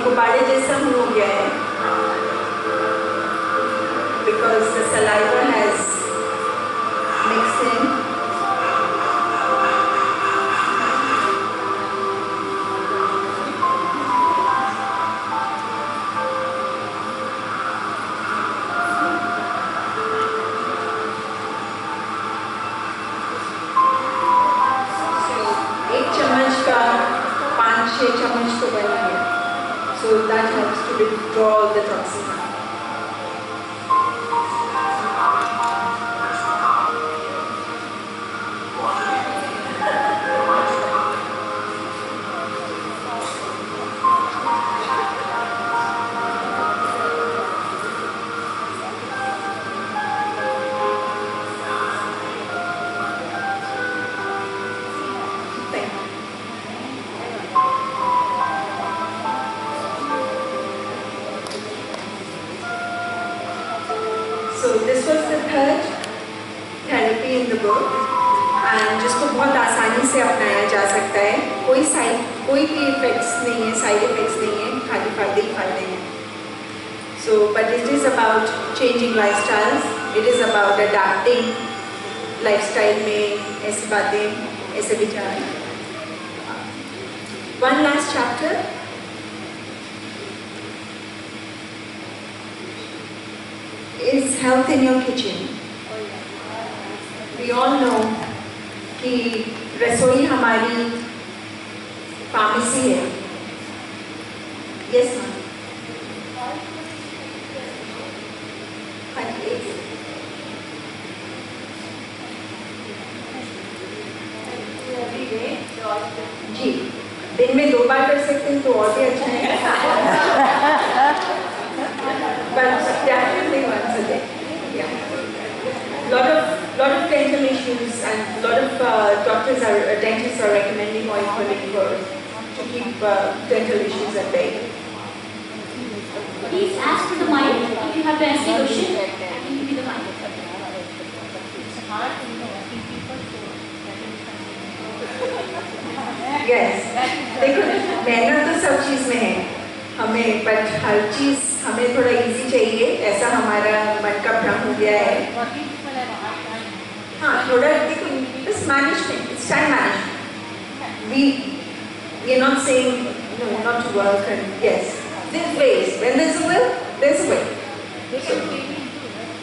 B: गुब्बारे जैसा मुंह हो गया है because the saliva has mixed in. So this was the third therapy in the book, and जिसको बहुत आसानी से अपनाया जा सकता है, कोई भी इफेक्ट्स नहीं है, साइड इफेक्ट्स नहीं है, खाली फायदे ही फायदे हैं. So, but it is about changing lifestyles. It is about adapting lifestyle में ऐसी बातें, ऐसे विचार. One last chapter is health in your kitchen. We all know कि रसोई हमारी फार्मेसी है. Yes, ma'am. जी, दिन में 2 बार कर सकते हैं तो और भी अच्छा है. But definitely once a day. Yeah. Lot of dental issues and lot of dentists are recommending oil pulling to keep dental issues at bay.
A: Please ask for the mic if you have to ask a question. I can give you the mic.
C: It's hard to see people to
B: Yes. देखो, मेहनत तो सब चीज़ में है हमें, but हर चीज़ हमें थोड़ा easy चाहिए, ऐसा हमारा मन का भ्रम हो गया है. हाँ, थोड़ा देखो, बस management, it's time management. We are not saying no, not to work, and yes, there's ways. When there's a will, there's a way. So,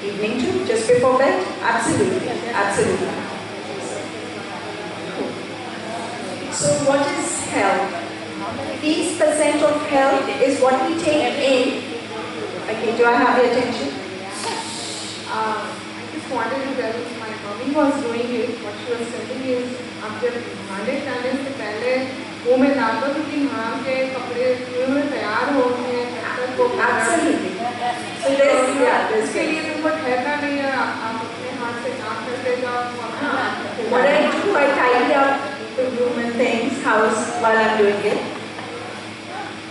B: evening too, just before bed, absolutely, absolutely. So what is health? These percent of health is what we take in. Okay, do I have your attention?
G: I just wanted to tell you, my mommy was doing it. What she was telling is, आप जब नहाने जाने से पहले मुँह में डाल दो, क्योंकि नहा के कपड़े धुए हुए तैयार हो गए हैं, तब तक वो
B: Absolutely. So there's
G: इसके लिए तुमको ठहरना नहीं है, आप अपने हाथ से काम करते जाओ.
B: what I do, I tidy up the room and things, house while I'm doing it.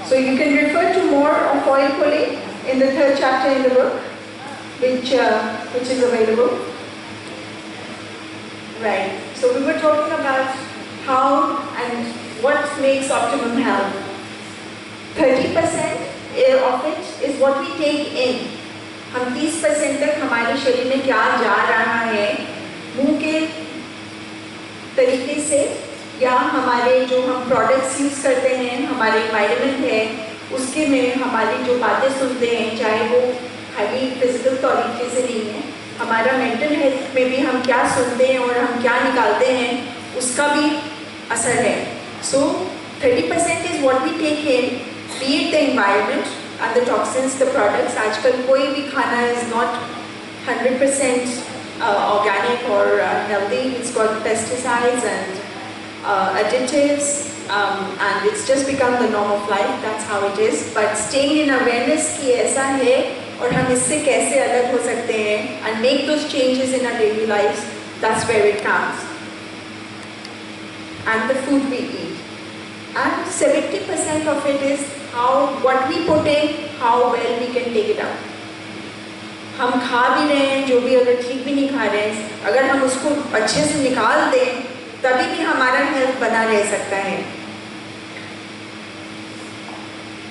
B: So you can refer to more of oil pulling in the 3rd chapter in the book, which is available. Right. So we were talking about how and what makes optimum health. 30% of it is what we take in. हम 30% तक हमारे शरीर में क्या जा रहा है, मुंह के तरीके से या हमारे जो हम प्रोडक्ट्स यूज़ करते हैं, हमारे एनवायरनमेंट है, उसके में हमारी जो बातें सुनते हैं, चाहे वो खाली फिजिकल तरीके से नहीं है, हमारा मेंटल हेल्थ में भी हम क्या सुनते हैं और हम क्या निकालते हैं, उसका भी असर है. So 30% is what we take in, be it the environment and the toxins, the products. आजकल कोई भी खाना is not 100% organic or healthy. It's got pesticides and additives, and it's just become the norm of life. That's how it is. But staying in awareness कि ऐसा है और हम इससे कैसे अलग हो सकते हैं and make those changes in our daily lives, that's where it counts. And the food we eat. And 70% of it is what we put in, how well we can take it out. हम खा भी रहे हैं, जो भी अगर ठीक भी नहीं खा रहे हैं, अगर हम उसको अच्छे से निकाल दें, तभी भी हमारा हेल्थ बना रह सकता है.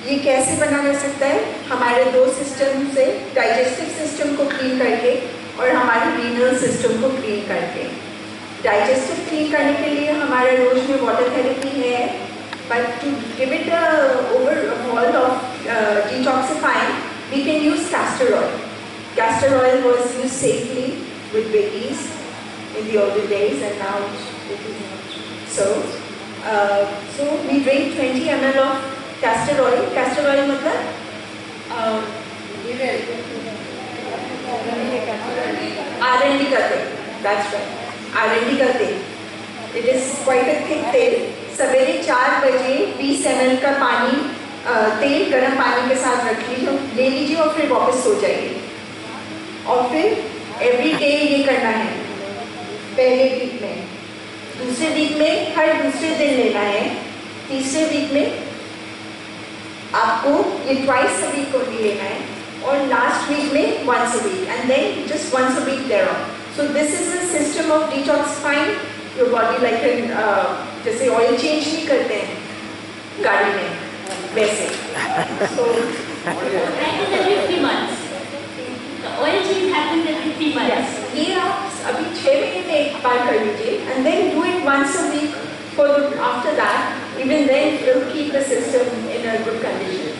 B: ये कैसे बना रह सकता है? हमारे 2 सिस्टम से, डाइजेस्टिव सिस्टम को क्लीन करके और हमारे रीनल सिस्टम को क्लीन करके. डाइजेस्टिव क्लीन करने के लिए हमारा रोज में वाटर थेरेपी है, but to give it overall of detoxifying, we can use castor oil. Castor oil was used safely with babies in the olden days, and now it is not. So we drink 20 ml of castor oil. Castor oil मतलब R&D का तेल. That's right. R&D का तेल. It is quite a thick तेल. सवेरे 4 बजे 20 ml का पानी, तेल गर्म पानी के साथ रख लीजिए, ले लीजिए और फिर वापस सो जाइए. और फिर एवरी डे ये करना है. पहले वीक में, दूसरे वीक में हर दूसरे दिन लेना है, तीसरे वीक में आपको ये ट्वाइस अ वीक ओनली लेना है, और लास्ट वीक में once a week, and then just once a week thereon. So this is a system of detoxifying your body, like in जैसे oil change नहीं करते हैं गाड़ी में वैसे. So
A: Happens every 3 months. The oil change happens every 3 months.
B: yes, ये आप अभी 6 महीने में एक बार कर लीजिए, and then do it once a week. After that, even then it will keep the system in a good condition.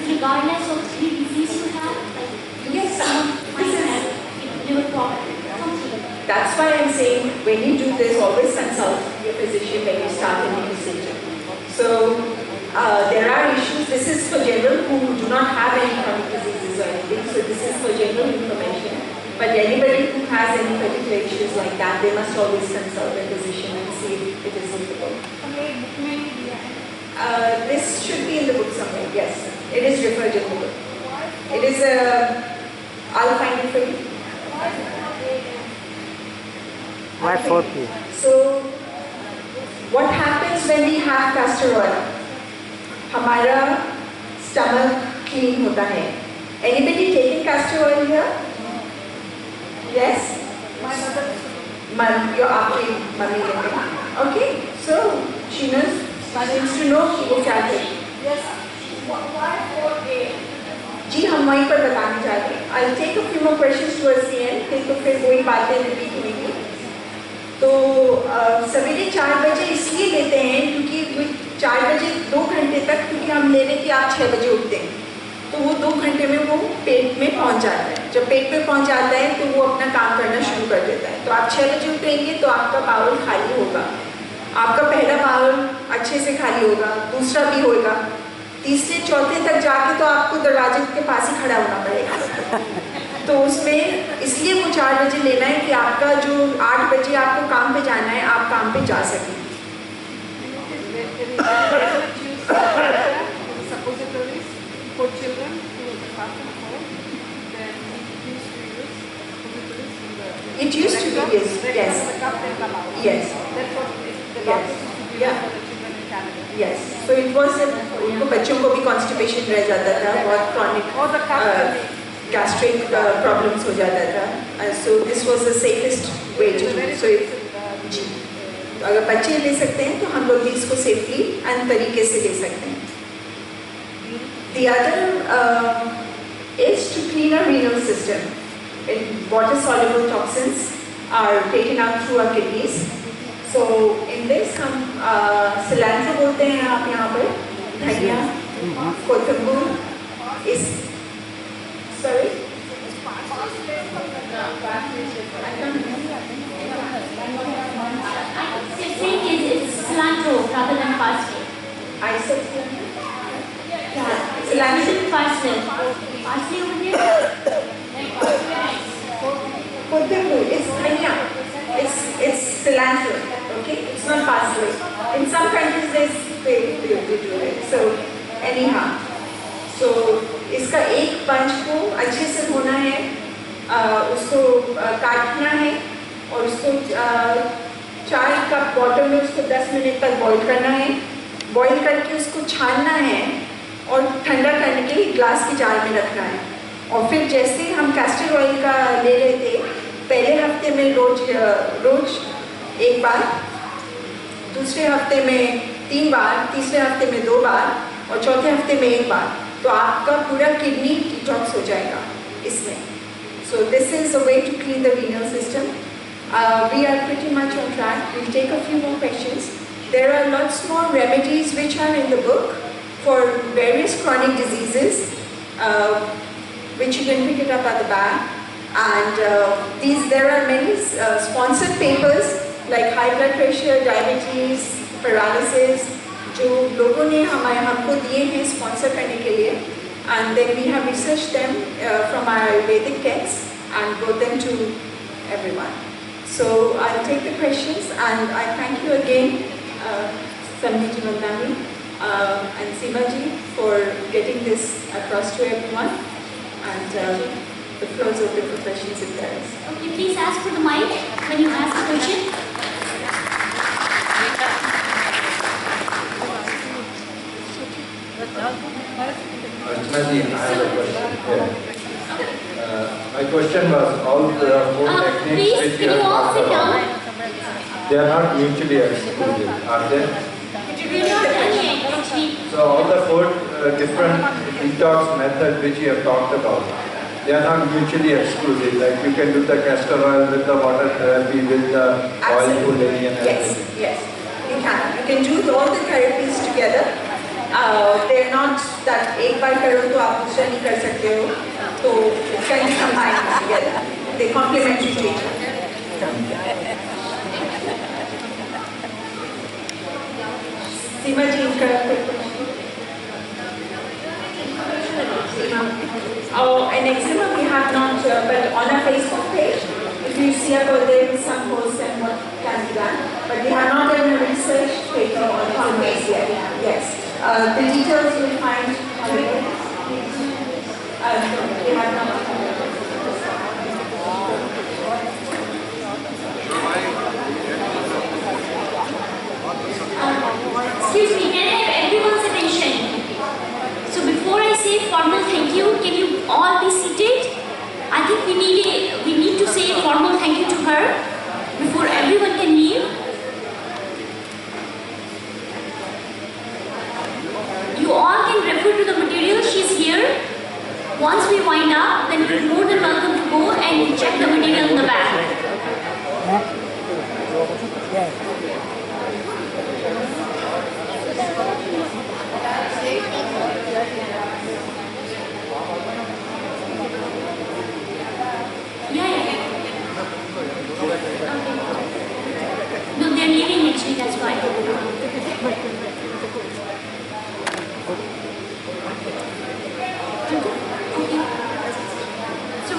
A: Regardless of the disease you have, like
B: Yes,
A: some might
B: this is.
A: have liver problem, something.
B: That's why I'm saying when you do this, always consult your physician when you start a new procedure. So there are issues. This is for general who do not have any chronic diseases or anything. So this is for general information. But anybody who has any particular issues like that, they must always consult their physician and see if it is suitable. This should be in the book somewhere. Yes, it is referred in the book. It is I'll find it for you.
F: Why 40?
B: So, what happens when we have castor oil? हमारा stomach clean होता है. Anybody taking castor oil here? Yes? Your आपकी mummy लेते हैं. Okay, so she knows. She needs to know कि वो क्या है. जी हम वहीं पर बताने जा रहे हैं. I'll take a few more questions towards the end. तो फिर वही बातें रिपीट होंगी. तो सवेरे 4 बजे इसलिए लेते हैं क्योंकि 4 बजे 2 घंटे तक, क्योंकि हम ले रहे कि आप 6 बजे उठते हैं, तो वो 2 घंटे में वो पेट में पहुंच जाता है. जब पेट में पहुंच जाता है तो वो अपना काम करना शुरू कर देता है. तो आप 6 बजे उठेंगे तो आपका बाउल खाली होगा. आपका पहला बाउल अच्छे से खाली होगा, दूसरा भी होगा, तीसरे चौथे तक जाके तो आपको दरवाजे के पास ही खड़ा होना पड़ेगा. तो उसमें इसलिए वो 4 बजे लेना है कि आपका जो 8 बजे आपको काम पे जाना है, आप काम पे जा सकें.
G: Suppositories for children who are fast and cold, then we used to use suppositories in the.
B: It used to be, yes.
G: The cup and the mouth.
B: Yes.
G: That's what the
B: Yes.
G: doctors used to use
B: Yeah.
G: for the children in Canada.
B: Yes. So it was उनको बच्चों को भी constipation रह जाता था, बहुत chronic
G: Or the cup.
B: gastric problems हो जाता था. So this was the safest way to do it. So जी, अगर बच्चे ले सकते हैं तो हम लोग भी इसको safely and तरीके से ले सकते हैं. The other is to clean our renal system. Water-soluble toxins are taken out through our kidneys. So in this हम cilantro बोलते हैं आप यहाँ पर, धनिया, कोथिंबीर, इस sorry.
A: Saying it's cilantro rather than parsley.
B: I said cilantro.
A: Yeah,
B: Cilantro.
A: Parsley. Parsley over there.
B: Kothimur, it's dhania. It's cilantro. Okay, it's not parsley. In some countries they do it. So anyhow, so इसका एक पंच को अच्छे से धोना है, उसको काटना है और उसको 4 कप वाटर में उसको 10 मिनट तक बॉईल करना है. बॉईल करके उसको छानना है और ठंडा करने के लिए ग्लास की जार में रखना है. और फिर जैसे हम कैस्टर ऑयल का ले रहे थे, पहले हफ्ते में रोज 1 बार, दूसरे हफ्ते में 3 बार, तीसरे हफ्ते में 2 बार और चौथे हफ्ते में 1 बार, तो आपका पूरा किडनी डिटॉक्स हो जाएगा इसमें. So this is a way to clean the renal system. We are pretty much on track. We'll take a few more questions. There are lots more remedies which are in the book for various chronic diseases, which you can pick it up at the back. And there are many sponsored papers like high blood pressure, diabetes, paralysis, जो लोगों ने हमको दिए हैं sponsor करने के लिए, and then we have researched them from our Ayurvedic texts and brought them to everyone. So I'll take the questions and I thank you again, Samji Ji Mandani and Seema Ji, for getting this across to everyone, and the floor is open for questions if there is.
A: Okay, please ask for the mic when you ask the question.
H: Archana ji, I have a question here. My question was, all the four techniques
A: Please,
H: which you
A: can you
H: have
A: all
H: talked
A: sit down?
H: about, they are not mutually exclusive, are they?
A: We're not done yet, actually.
H: So all the four different detox methods which you have talked about, they are not mutually exclusive. Like you can do the castor oil with the water therapy, with the oil pulling and
B: Yes,
H: everything.
B: yes, you can. You can do all the therapies together. They're not that एक बार करो तो आप दूसरा नहीं कर सकते हो. So it can be combined together. They complement each other. Seema ji, an eczema we have not, but on our Facebook page, if you see up there is some posts and what can be done, but we have not done a research paper on farmers yet. Yes, the details you'll find on the we have not.
A: Excuse me, can I have everyone's attention? So before I say formal thank you, can you all be seated? I think we need to say a formal thank you to her before everyone can leave. You all can refer to the material, she's here. Once we wind up, then you're more than welcome to go and check the material in the back. No, they're leaving actually, that's why. So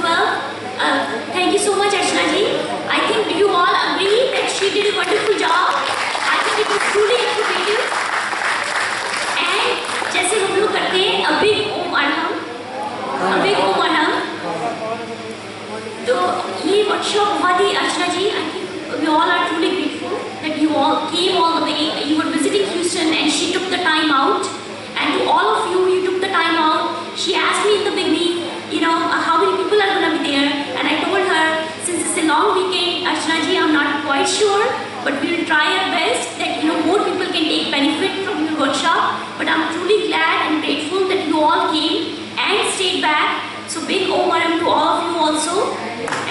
A: thank you so much Archana ji. I think you all agree that she did a wonderful job. I think it was truly informative. And जैसे हम लोग करते हैं a big Om Arham. तो ये workshop बहुत ही Archana ji, I think we all are truly grateful that you all came all the way. You were visiting Houston and she took the time out. And to all of you, you took the time out. She asked me in the beginning, how many people are going to be there? And I told her, since it's a long weekend, Archana ji, I'm not quite sure, but we will try our best that more people can take benefit from your workshop. But I'm truly glad and grateful that you all came and stayed back. So big Om Arham to all of you also.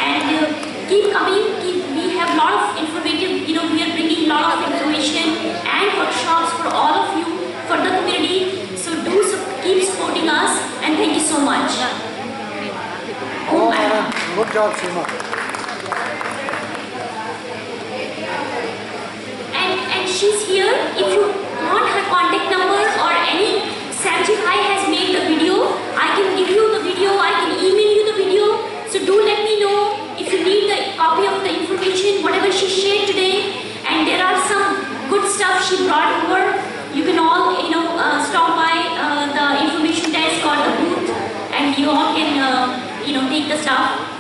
A: And keep coming. We have a lot of informative, we are bringing a lot of information and workshops for all of you, for the community. So keep supporting us and thank you so much.
F: Good job, Seema.
A: And she's here. If you want her contact number or any, Samjit Bhai has made the video. I can give you the video, I can email you the video. So do let me know if you need the copy of the information, whatever she shared today. And there are some good stuff she brought over. You can all, stop by the information desk or the booth, and you all can, take the stuff.